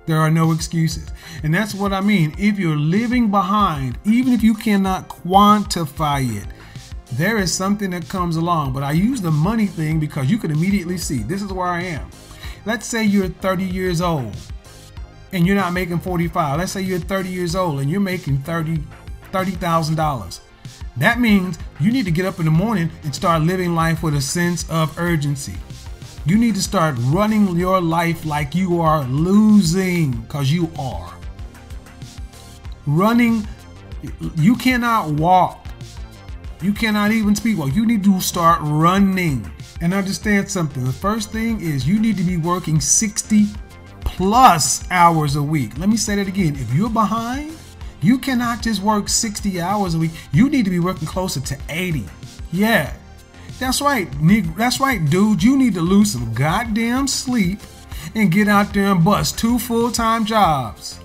There are no excuses. And that's what I mean. If you're living behind, even if you cannot quantify it, there is something that comes along. But I use the money thing because you can immediately see, this is where I am. Let's say you're 30 years old and you're not making 45. Let's say you're 30 years old and you're making $30,000. That means you need to get up in the morning and start living life with a sense of urgency. You need to start running your life like you are losing, because you are. Running, you cannot walk. You cannot even speak well. You need to start running. And understand something. The first thing is you need to be working 60 plus hours a week. Let me say that again. If you're behind, you cannot just work 60 hours a week. You need to be working closer to 80. Yeah. That's right, that's right, dude. You need to lose some goddamn sleep and get out there and bust 2 full-time jobs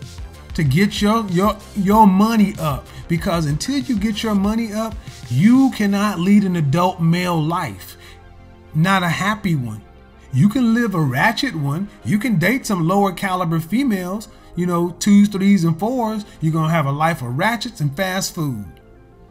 to get your money up. Because until you get your money up, you cannot lead an adult male life. Not a happy one. You can live a ratchet one. You can date some lower caliber females, 2s, 3s, and 4s. You're gonna have a life of ratchets and fast food.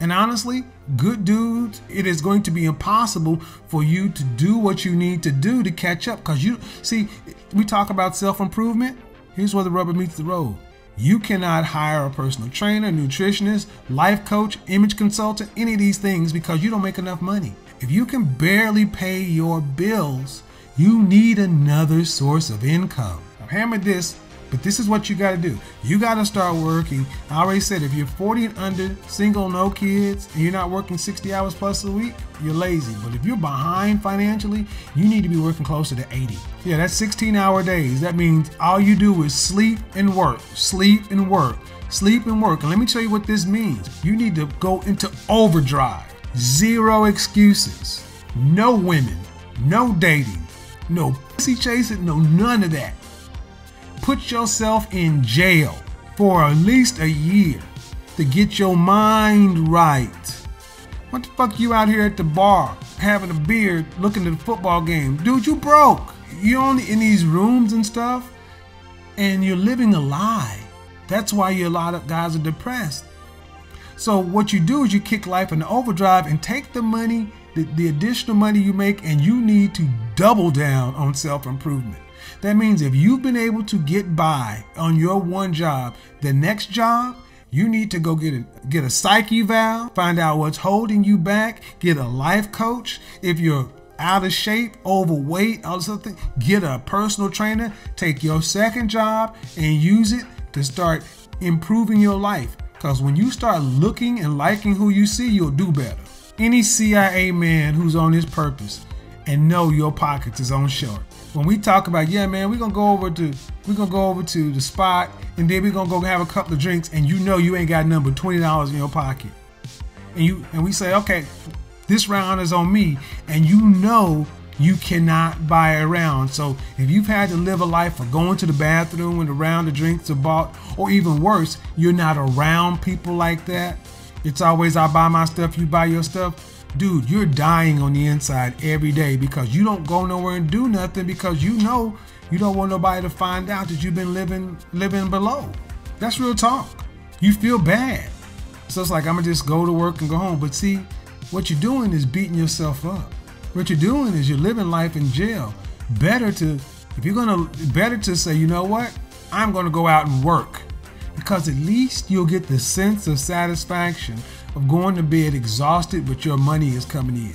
And honestly, good dudes, it is going to be impossible for you to do what you need to do to catch up. Because you see, we talk about self-improvement. Here's where the rubber meets the road. You cannot hire a personal trainer, nutritionist, life coach, image consultant, any of these things because you don't make enough money. If you can barely pay your bills, you need another source of income. I've hammered this, but this is what you got to do. You got to start working. I already said, if you're 40 and under, single, no kids, and you're not working 60 hours plus a week, you're lazy. But if you're behind financially, you need to be working closer to 80. Yeah, that's 16-hour days. That means all you do is sleep and work, sleep and work, sleep and work. And let me tell you what this means. You need to go into overdrive. 0 excuses. No women. No dating. No pussy chasing. No none of that. Put yourself in jail for at least a year to get your mind right. What the fuck you out here at the bar having a beer looking at a football game? Dude, you broke. You're only in these rooms and stuff and you're living a lie. That's why a lot of guys are depressed. So what you do is you kick life into overdrive and take the money, the additional money you make, and you need to double down on self-improvement. That means if you've been able to get by on your one job, the next job, you need to go get a psych eval, find out what's holding you back, get a life coach. If you're out of shape, overweight, all something, get a personal trainer, take your second job and use it to start improving your life. Because when you start looking and liking who you see, you'll do better. Any CIA man who's on his purpose and know your pockets is on short. When we talk about, yeah, man, we're gonna go over to the spot and then we're gonna go have a couple of drinks, and you ain't got nothing but $20 in your pocket. And we say, okay, this round is on me, and you cannot buy a round. So if you've had to live a life of going to the bathroom when the round of drinks are bought, or even worse, you're not around people like that. It's always, I buy my stuff, you buy your stuff. Dude, you're dying on the inside every day because you don't go nowhere and do nothing because you don't want nobody to find out that you've been living below. That's real talk. You feel bad. So it's like, I'm gonna just go to work and go home. But see, what you're doing is beating yourself up. What you're doing is you're living life in jail. Better to say, you know what? I'm gonna go out and work. Because at least you'll get the sense of satisfaction of going to bed exhausted, but your money is coming in.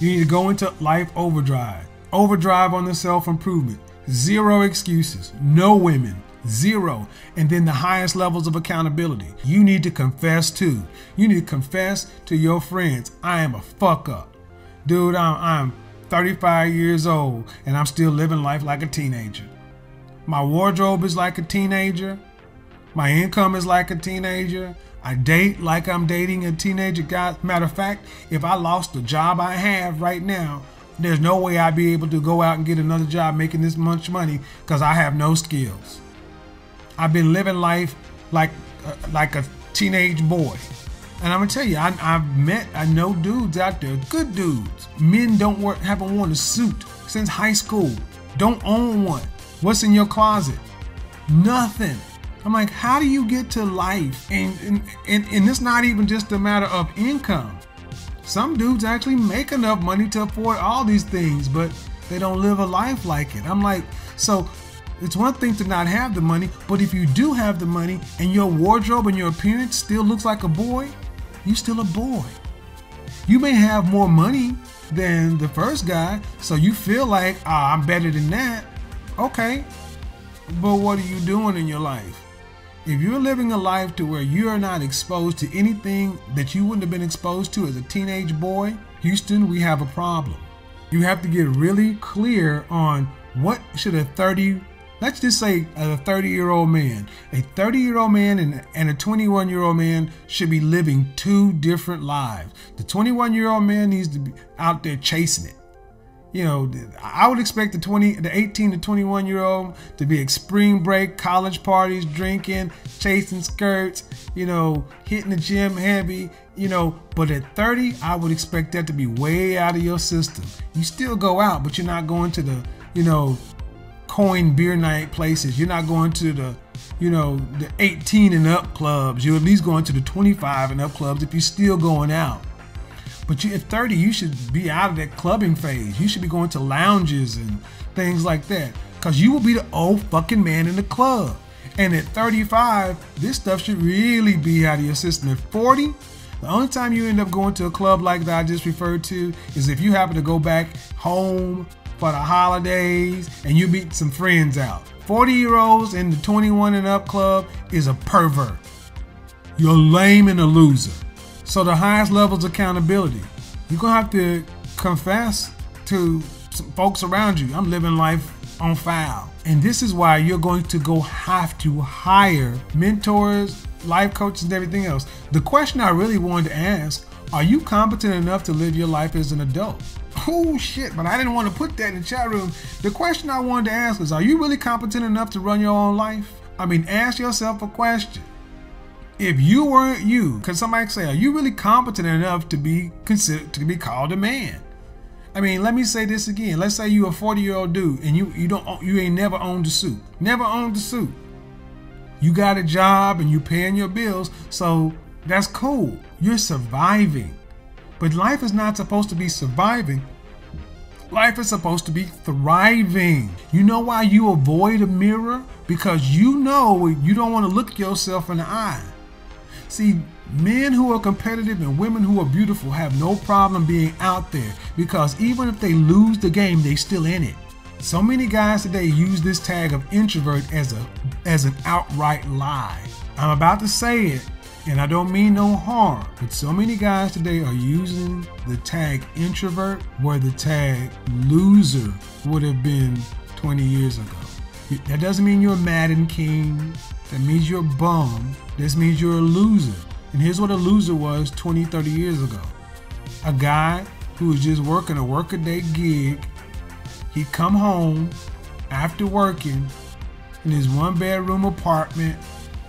You need to go into life overdrive. Overdrive on the self-improvement. 0 excuses. No women. 0. And then the highest levels of accountability. You need to confess too. You need to confess to your friends, I am a fuck up. Dude, I'm 35 years old and I'm still living life like a teenager. My wardrobe is like a teenager. My income is like a teenager. I date like I'm dating a teenager guy. Matter of fact, if I lost the job I have right now, there's no way I'd be able to go out and get another job making this much money because I have no skills. I've been living life like a teenage boy. And I'm gonna tell you, I know dudes out there, good dudes. Men haven't worn a suit since high school. Don't own one. What's in your closet? Nothing. I'm like, how do you get to life? And it's not even just a matter of income. Some dudes actually make enough money to afford all these things, but they don't live a life like it. I'm like, so it's one thing to not have the money, but if you do have the money and your wardrobe and your appearance still looks like a boy, you're still a boy. You may have more money than the first guy, so you feel like, I'm better than that. Okay, but what are you doing in your life? If you're living a life to where you are not exposed to anything that you wouldn't have been exposed to as a teenage boy, Houston, we have a problem. You have to get really clear on what should let's just say a 30-year-old man. A 30-year-old man and a 21-year-old man should be living two different lives. The 21-year-old man needs to be out there chasing it. You know, I would expect the 18 to 21-year-old to be at spring break, college parties, drinking, chasing skirts, you know, hitting the gym heavy, you know, but at 30, I would expect that to be way out of your system. You still go out, but you're not going to the, you know, coin beer night places. You're not going to the, you know, the 18 and up clubs. You're at least going to the 25 and up clubs if you're still going out. But at 30, you should be out of that clubbing phase. You should be going to lounges and things like that, because you will be the old fucking man in the club. And at 35, this stuff should really be out of your system. At 40, the only time you end up going to a club like that I just referred to is if you happen to go back home for the holidays and you meet some friends out. 40-year-olds in the 21 and up club is a pervert. You're lame and a loser. So the highest levels of accountability, you're gonna have to confess to some folks around you. I'm living life on foul. And this is why you're going to have to hire mentors, life coaches, and everything else. The question I really wanted to ask, are you competent enough to live your life as an adult? Oh shit, but I didn't want to put that in the chat room. The question I wanted to ask is, are you really competent enough to run your own life? I mean, ask yourself a question. If you weren't you, because somebody say, are you really competent enough to be considered to be called a man? I mean, let me say this again. Let's say you're a 40-year-old dude and you ain't never owned a suit. Never owned a suit. You got a job and you paying your bills, so that's cool. You're surviving. But life is not supposed to be surviving. Life is supposed to be thriving. You know why you avoid a mirror? Because you know you don't want to look yourself in the eye. See, men who are competitive and women who are beautiful have no problem being out there, because even if they lose the game, they still in it. So many guys today use this tag of introvert as an outright lie. I'm about to say it, and I don't mean no harm, but so many guys today are using the tag introvert where the tag loser would have been 20 years ago. That doesn't mean you're a Madden king. That means you're a bum. This means you're a loser. And here's what a loser was 20, 30 years ago. A guy who was just working a workaday gig. He'd come home after working in his one-bedroom apartment.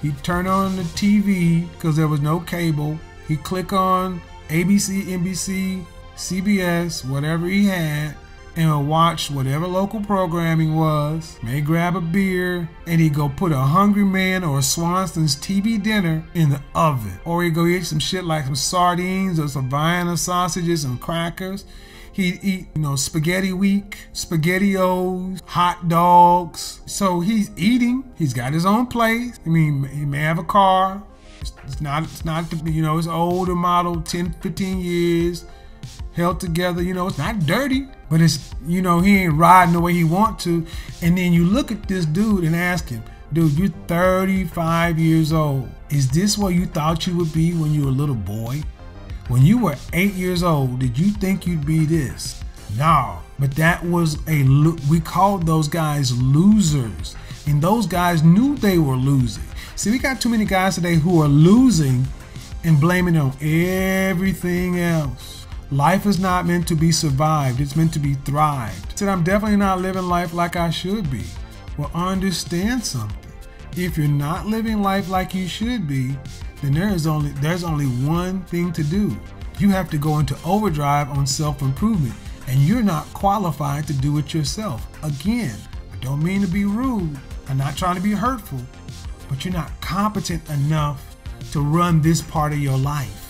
He'd turn on the TV because there was no cable. He'd click on ABC, NBC, CBS, whatever he had, and would watch whatever local programming was, may grab a beer, and he'd go put a Hungry Man or a Swanson's TV dinner in the oven. Or he'd go eat some shit like some sardines or some Vienna sausages and crackers. He'd eat, you know, spaghetti week, SpaghettiOs, hot dogs. So he's eating. He's got his own place. I mean, he may have a car. It's not, you know, it's older model, 10, 15 years, held together. You know, it's not dirty, but it's, you know, he ain't riding the way he want to. And then you look at this dude and ask him, dude, you're 35 years old. Is this where you thought you would be when you were a little boy? When you were 8 years old, did you think you'd be this? No, but that was we called those guys losers. And those guys knew they were losing. See, we got too many guys today who are losing and blaming it on everything else. Life is not meant to be survived. It's meant to be thrived. Said, I'm definitely not living life like I should be. Well, understand something. If you're not living life like you should be, then there's only one thing to do. You have to go into overdrive on self-improvement, and you're not qualified to do it yourself. Again, I don't mean to be rude, I'm not trying to be hurtful, but you're not competent enough to run this part of your life.